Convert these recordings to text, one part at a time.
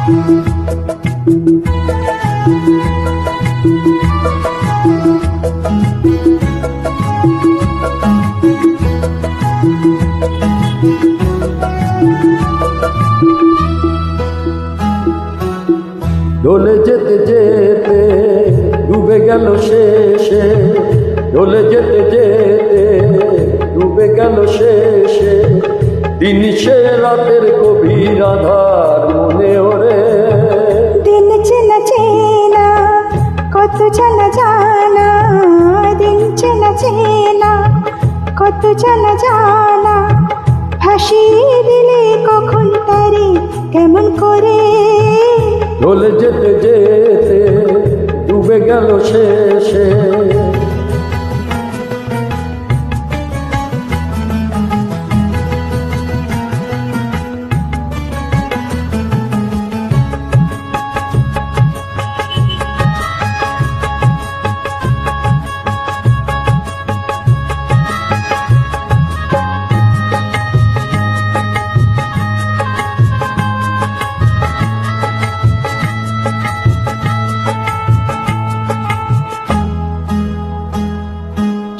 ডলে যেতে যেতে ডুবে গেল শেষে, ডলে যেতে যেতে ডুবে গেল শেষে, দিন সে রাতের গভীর আধার মনে ওরে। দিন চেনা চেনা কত জানা জানা, দিন চেনা চেনা কত জানা জানা, ভাসিয়ে দিলে কখন তারে কেমন করে। ডলে যেতে যেতে ডুবে গেল শেষে,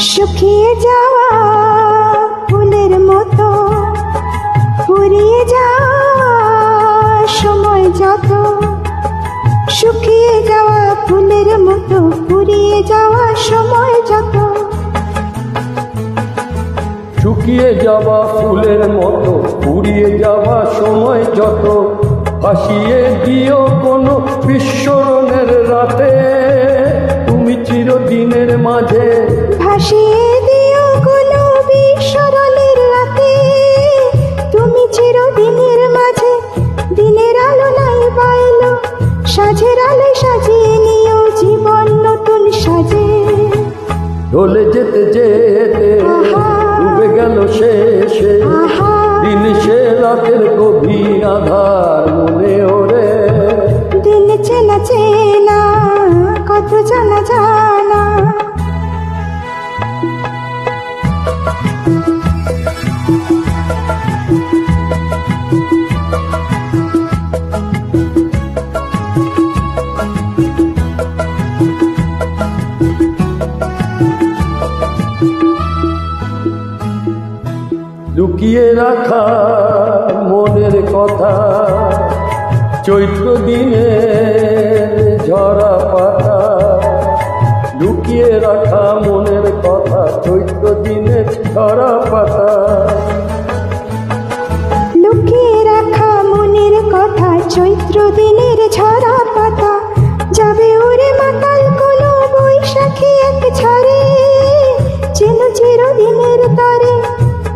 শুকিয়ে যাওয়া ফুলের মতো ফুরিয়ে যাওয়া সময় যত, শুকিয়ে যাওয়া ফুলের মতো ফুরিয়ে যাওয়া সময় যত। শুকিয়ে যাওয়া ফুলের মতো ফুরিয়ে যাওয়া সময় যত, ভাসিয়ে দিও কোনো বিস্মরণের রাতে, তুমি চিরদিনের মাঝে ভাসিয়ে দিও কোনো বিস্মরণের রাতে, তুমি চিরদিনের মাঝে। দিনের আলো নাই বাইলো, সাজের আলো সাজিয়ে নিও জীবন নতুন সাজে। ডলে যেতে যেতে ডুবে গেল শেষে, দিন সে রাতের গভীর আধার মনে ওরে। দিন চেনা চেনা কত জানা জানা, লুকিয়ে রাখা মনের কথা, চৈত্র দিনের ঝরা পাতা। লুকিয়ে রাখা মনের কথা, চৈত্র দিনের ঝরা পাতা। লুকিয়ে রাখা মনের কথা, চৈত্র দিনের ঝরা পাতা। যাবে ওরে মাতাল কোনো বৈশাখী এক ঝরে, যেন চিরদিনের তরে।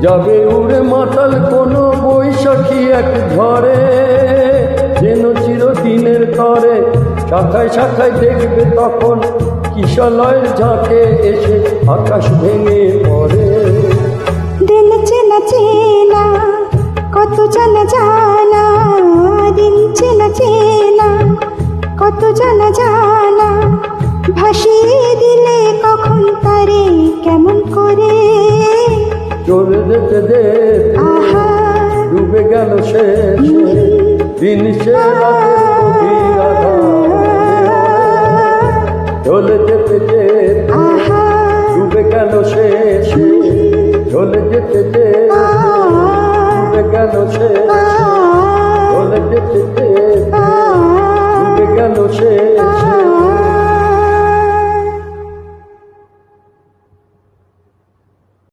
যাবে উড়ে মাতাল কোনো বৈশাখী এক ঝড়ে, যেন চিরদিনের তরে। শাখায় শাখায় দেখবে তখন কিশলয়ের ঝাঁকে এসে আকাশ ভেঙে পড়ে। দিন চেনা চেনা কত জানা জানা, দিন চেনা চেনা কত জানা জানা, ভাসিয়ে দিলে কখন তারে কেমন করে। চলে যেতে যেতে ডুবে গেল শেষে, দিন সে রাতের গভীর আধার। চলে যেতে যেতে ডুবে গেল শেষে, চলে যেতে যেতে ডুবে গেল শেষে।